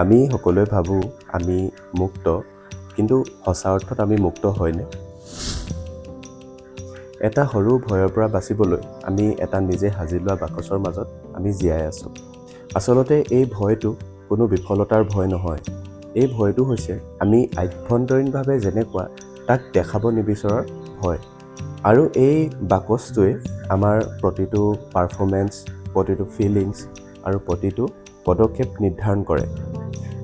আমি সকলোৱে ভাবোঁ আমি মুক্ত, কিন্তু সঁচা অৰ্থত আমি মুক্ত হয়নে? এটা সৰু ভয়ৰ পৰা বাচিবলৈ আমি এটা নিজে সাজি লোৱা বাকচৰ মাজত আমি জীয়াই আছোঁ। আচলতে এই ভয়টো কোনো বিফলতাৰ ভয় নহয়। এই ভয়টো হৈছে আমি আভ্যন্তৰীণভাৱে যেনেকুৱা তাক দেখাব নিবিচৰাৰ ভয়। আৰু এই বাকচটোৱে আমাৰ প্ৰতিটো পাৰফৰ্মেঞ্চ, প্ৰতিটো ফিলিংছ আৰু প্ৰতিটো পদক্ষেপ নিৰ্ধাৰণ কৰে।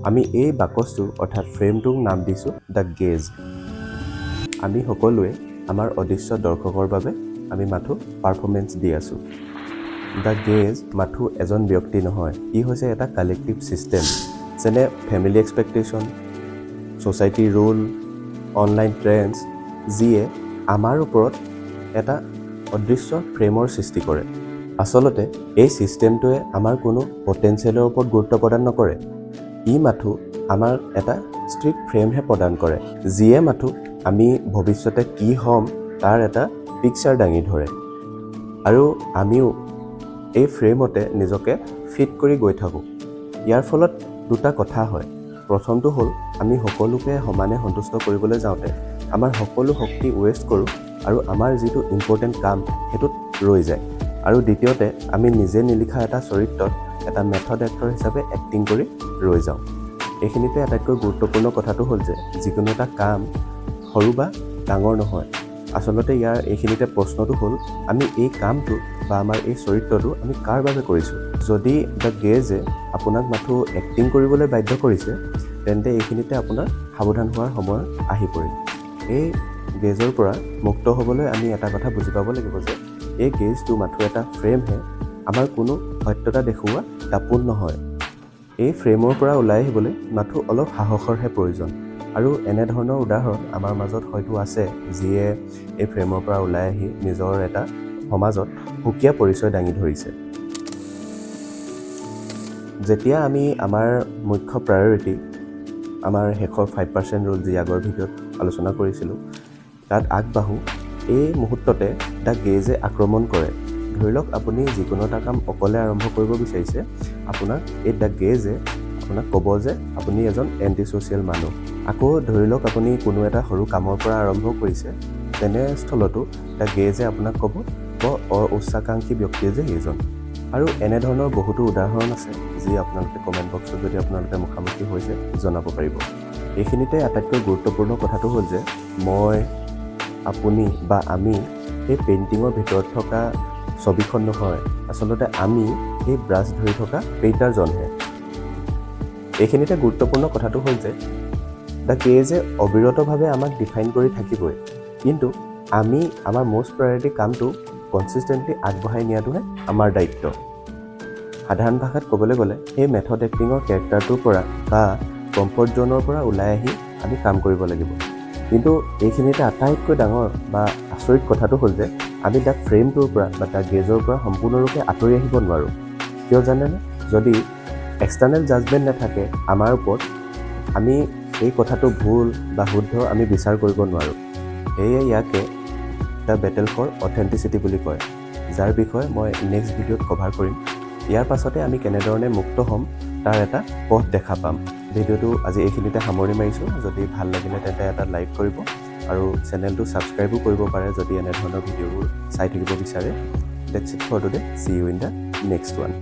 আমি এই বাকচটো অৰ্থাৎ ফ্ৰেমটোক নাম দিছোঁ দ্য গেজ। আমি সকলোৱে আমাৰ অদৃশ্য দৰ্শকৰ বাবে আমি মাথো পাৰফৰ্মেঞ্চ দি আছোঁ। দ্য গেজ মাথো এজন ব্যক্তি নহয়, ই হৈছে এটা কালেক্টিভ ছিষ্টেম, যেনে family expectation, society rule, online trends, যিয়ে আমাৰ ওপৰত এটা অদৃশ্য ফ্ৰেমৰ সৃষ্টি কৰে। আচলতে এই ছিষ্টেমটোৱে আমাৰ কোনো পটেঞ্চিয়েলৰ ওপৰত গুৰুত্ব প্ৰদান নকৰে। ই মাথো আমাৰ এটা ষ্ট্ৰিক্ট ফ্ৰেমহে প্ৰদান কৰে, যিয়ে মাথো আমি ভৱিষ্যতে কি হ'ম তাৰ এটা পিকচাৰ দাঙি ধৰে। আৰু আমিও এই ফ্ৰেমতে নিজকে ফিট কৰি গৈ থাকোঁ। ইয়াৰ ফলত দুটা কথা হয়। প্ৰথমটো হ'ল আমি সকলোকে সমানে সন্তুষ্ট কৰিবলৈ যাওঁতে আমাৰ সকলো শক্তি ৱেষ্ট কৰোঁ আৰু আমাৰ যিটো ইম্পৰ্টেণ্ট কাম সেইটোত ৰৈ যায়। আৰু দ্বিতীয়তে আমি নিজে নিলিখা এটা চৰিত্ৰত এটা মেথড এক্টৰ হিচাপে এক্টিং কৰি ৰৈ যাওঁ। এইখিনিতে আটাইতকৈ গুৰুত্বপূৰ্ণ কথাটো হ'ল যে যিকোনো এটা কাম সৰু বা ডাঙৰ নহয়। আচলতে ইয়াৰ এইখিনিতে প্ৰশ্নটো হ'ল আমি এই কামটো বা আমাৰ এই চৰিত্ৰটো আমি কাৰ বাবে কৰিছোঁ। যদি দ্য গেজে আপোনাক মাথো এক্টিং কৰিবলৈ বাধ্য কৰিছে, তেন্তে এইখিনিতে আপোনাৰ সাৱধান হোৱাৰ সময় আহি পৰিল। এই গেজৰ পৰা মুক্ত হ'বলৈ আমি এটা কথা বুজি পাব লাগিব যে এই গেজটো মাথো এটা ফ্ৰেমহে, আমাৰ কোনো সত্যতা দেখুওৱা দাপোন নহয়। এই ফ্ৰেমৰ পৰা ওলাই আহিবলৈ মাথো অলপ সাহসৰহে প্ৰয়োজন। আৰু এনেধৰণৰ উদাহৰণ আমাৰ মাজত হয়তো আছে, যিয়ে এই ফ্ৰেমৰ পৰা ওলাই আহি নিজৰ এটা সমাজত সুকীয়া পৰিচয় দাঙি ধৰিছে। যেতিয়া আমি আমাৰ মুখ্য প্ৰায়ৰিটি, আমাৰ শেষৰ 5% ৰুল যি আগৰ ভিডিঅ'ত আলোচনা কৰিছিলোঁ, তাত আগবাঢ়োঁ, এই মুহূৰ্ততে দ্য গেজে আক্ৰমণ কৰে। ধৰি লওক আপুনি যিকোনো এটা কাম অকলে আৰম্ভ কৰিব বিচাৰিছে, আপোনাক এই দ্য গেজে আপোনাক ক'ব যে আপুনি এজন এণ্টি ছ'চিয়েল মানুহ। আকৌ ধৰি লওক আপুনি কোনো এটা সৰু কামৰ পৰা আৰম্ভ কৰিছে, তেনেস্থলতো দ্য গেজে আপোনাক ক'ব বৰ উচ্চাকাংক্ষী ব্যক্তিয়ে যে এইজন। আৰু এনেধৰণৰ বহুতো উদাহৰণ আছে, যি আপোনালোকে কমেণ্ট বক্সত যদি আপোনালোকে মুখামুখি হৈছে জনাব পাৰিব। এইখিনিতে আটাইতকৈ গুৰুত্বপূৰ্ণ কথাটো হ'ল যে মই, আপুনি বা আমি সেই পেইণ্টিঙৰ ভিতৰত থকা ছবিখন নহয়, আচলতে আমি সেই ব্ৰাছ ধৰি থকা পেইণ্টাৰজনহে। এইখিনিতে গুৰুত্বপূৰ্ণ কথাটো হ'ল যে দ্য গেজে অবিৰতভাৱে আমাক ডিফাইন কৰি থাকিবই, কিন্তু আমি আমাৰ মষ্ট প্ৰায়ৰিটি কামটো কনচিষ্টেণ্টলি আগবঢ়াই নিয়াটোহে আমাৰ দায়িত্ব। সাধাৰণ ভাষাত ক'বলৈ গ'লে সেই মেথড এক্টিঙৰ কেৰেক্টাৰটোৰ পৰা বা কমফৰ্ট জ'নৰ পৰা ওলাই আহি আমি কাম কৰিব লাগিব। কিন্তু এইখিনিতে আটাইতকৈ ডাঙৰ বা আচৰিত কথাটো হ'ল যে আমি দ্য ফ্ৰেমটোৰ পৰা বা দ্য গেজৰ পৰা সম্পূৰ্ণৰূপে আঁতৰি আহিব নোৱাৰোঁ। কিয় জানেনে? যদি এক্সটাৰ্নেল জাজমেণ্ট নাথাকে আমাৰ ওপৰত, আমি এই কথাটো ভুল বা শুদ্ধ আমি বিচাৰ কৰিব নোৱাৰোঁ। সেয়ে ইয়াকে দ্য বেটেল ফৰ অথেণ্টিচিটি বুলি কয়, যাৰ বিষয়ে মই নেক্সট ভিডিঅ'ত কভাৰ কৰিম। ইয়াৰ পাছতে আমি কেনেধৰণে মুক্ত হ'ম তাৰ এটা পথ দেখা পাম। ভিডিঅ'টো আজি এইখিনিতে সামৰি মাৰিছোঁ। যদি ভাল লাগিলে তেন্তে এটা লাইক কৰিব আৰু চেনেলটো ছাবস্ক্ৰাইবো কৰিব পাৰে যদি এনেধৰণৰ ভিডিঅ'বোৰ চাই থাকিব বিচাৰে। That's it for today. See you in the next one.